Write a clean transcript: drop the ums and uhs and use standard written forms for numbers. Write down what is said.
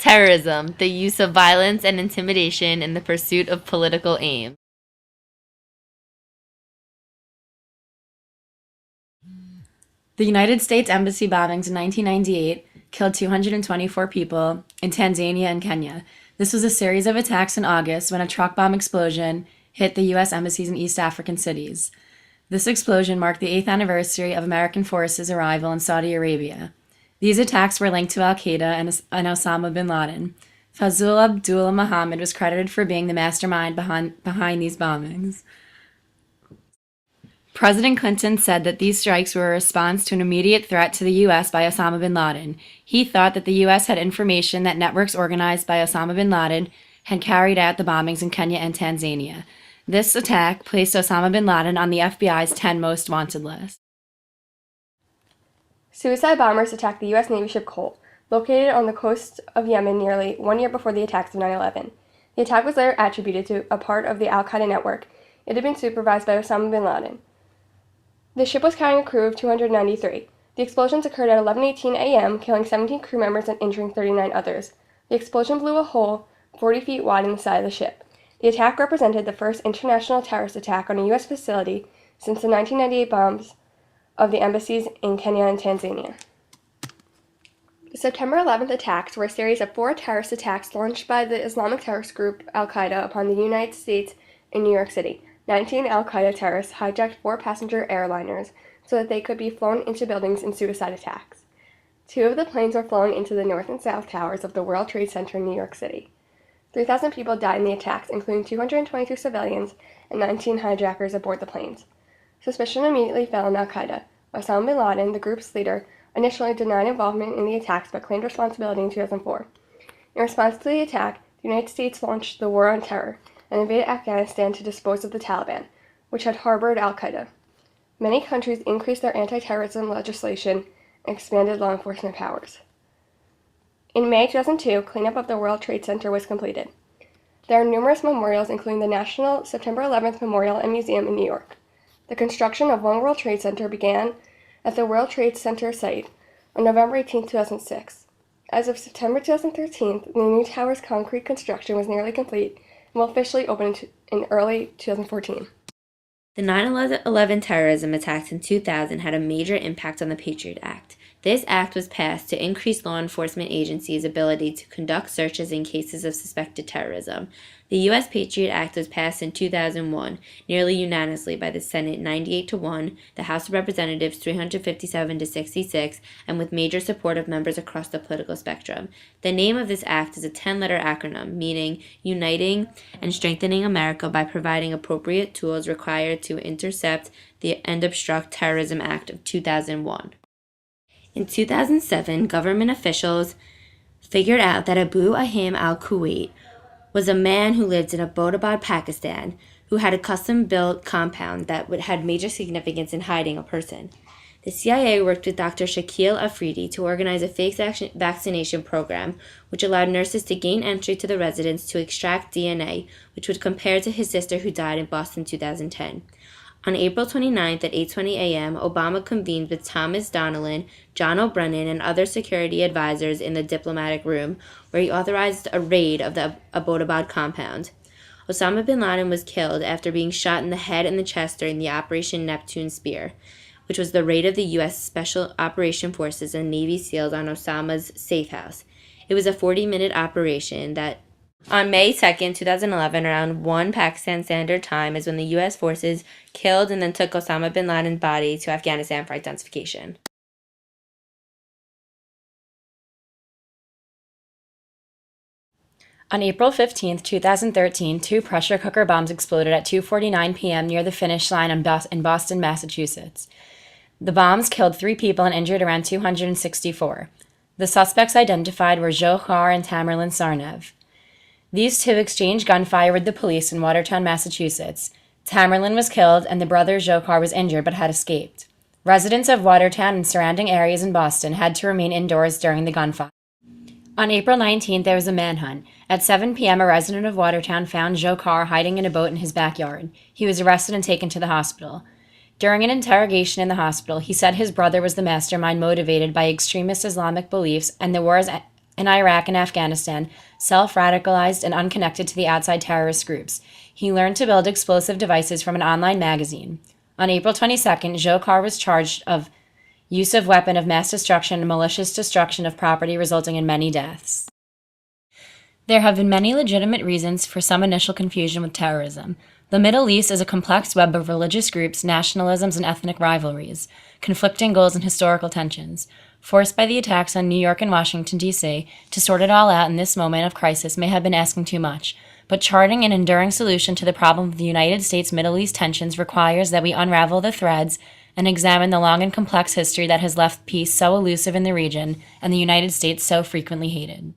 Terrorism, the use of violence and intimidation in the pursuit of political aims. The United States Embassy bombings in 1998 killed 224 people in Tanzania and Kenya. This was a series of attacks in August when a truck bomb explosion hit the U.S. embassies in East African cities. This explosion marked the 8th anniversary of American forces' arrival in Saudi Arabia. These attacks were linked to al-Qaeda and Osama bin Laden. Fazul Abdullah Muhammad was credited for being the mastermind behind these bombings. President Clinton said that these strikes were a response to an immediate threat to the U.S. by Osama bin Laden. He thought that the U.S. had information that networks organized by Osama bin Laden had carried out the bombings in Kenya and Tanzania. This attack placed Osama bin Laden on the FBI's 10 most wanted list. Suicide bombers attacked the U.S. Navy ship Cohen, located on the coast of Yemen nearly 1 year before the attacks of 9/11. The attack was later attributed to a part of the al-Qaeda network. It had been supervised by Osama bin Laden. The ship was carrying a crew of 293. The explosions occurred at 11:18 a.m., killing 17 crew members and injuring 39 others. The explosion blew a hole 40 feet wide in the side of the ship. The attack represented the first international terrorist attack on a U.S. facility since the 1998 bombs of the embassies in Kenya and Tanzania. The September 11th attacks were a series of 4 terrorist attacks launched by the Islamic terrorist group al-Qaeda upon the United States in New York City. 19 al-Qaeda terrorists hijacked 4 passenger airliners so that they could be flown into buildings in suicide attacks. 2 of the planes were flown into the north and south towers of the World Trade Center in New York City. 3,000 people died in the attacks, including 222 civilians and 19 hijackers aboard the planes. Suspicion immediately fell on al-Qaeda. Osama bin Laden, the group's leader, initially denied involvement in the attacks but claimed responsibility in 2004. In response to the attack, the United States launched the War on Terror and invaded Afghanistan to dispose of the Taliban, which had harbored al-Qaeda. Many countries increased their anti-terrorism legislation and expanded law enforcement powers. In May 2002, cleanup of the World Trade Center was completed. There are numerous memorials, including the National September 11th Memorial and Museum in New York. The construction of One World Trade Center began at the World Trade Center site on November 18, 2006. As of September 2013, the new tower's concrete construction was nearly complete and will officially open in early 2014. The 9/11 terrorism attacks in 2000 had a major impact on the Patriot Act. This act was passed to increase law enforcement agencies' ability to conduct searches in cases of suspected terrorism. The U.S. Patriot Act was passed in 2001, nearly unanimously by the Senate 98-1, the House of Representatives 357-66, and with major support of members across the political spectrum. The name of this act is a 10-letter acronym, meaning uniting and strengthening America by providing appropriate tools required to intercept and obstruct Terrorism Act of 2001. In 2007, government officials figured out that Abu Ahim al-Kuwait was a man who lived in Abbottabad, Pakistan, who had a custom-built compound that had major significance in hiding a person. The CIA worked with Dr. Shakil Afridi to organize a fake vaccination program, which allowed nurses to gain entry to the residence to extract DNA, which would compare to his sister who died in Boston 2010. On April 29th at 8:20 a.m., Obama convened with Thomas Donnellan, John O'Brien, and other security advisors in the diplomatic room, where he authorized a raid of the Abbottabad compound. Osama bin Laden was killed after being shot in the head and the chest during the Operation Neptune Spear, which was the raid of the U.S. Special Operation Forces and Navy SEALs on Osama's safe house. It was a 40-minute operation that on May 2nd, 2011, around 1 Pakistan Standard Time, is when the U.S. forces killed and then took Osama bin Laden's body to Afghanistan for identification. On April 15, 2013, 2 pressure cooker bombs exploded at 2:49 p.m. near the finish line in Boston, Massachusetts. The bombs killed 3 people and injured around 264. The suspects identified were Zohar and Tamerlan Sarnev. These 2 exchanged gunfire with the police in Watertown, Massachusetts. Tamerlan was killed and the brother Zohar was injured but had escaped. Residents of Watertown and surrounding areas in Boston had to remain indoors during the gunfire. On April 19th, there was a manhunt. At 7 p.m., a resident of Watertown found Zohar hiding in a boat in his backyard. He was arrested and taken to the hospital. During an interrogation in the hospital, he said his brother was the mastermind motivated by extremist Islamic beliefs and the in Iraq and Afghanistan, self-radicalized and unconnected to the outside terrorist groups. He learned to build explosive devices from an online magazine. On April 22nd, Dzhokhar was charged of use of weapon of mass destruction and malicious destruction of property resulting in many deaths. There have been many legitimate reasons for some initial confusion with terrorism. The Middle East is a complex web of religious groups, nationalisms, and ethnic rivalries, conflicting goals and historical tensions. Forced by the attacks on New York and Washington, D.C., to sort it all out in this moment of crisis may have been asking too much, but charting an enduring solution to the problem of the United States-Middle East tensions requires that we unravel the threads and examine the long and complex history that has left peace so elusive in the region and the United States so frequently hated.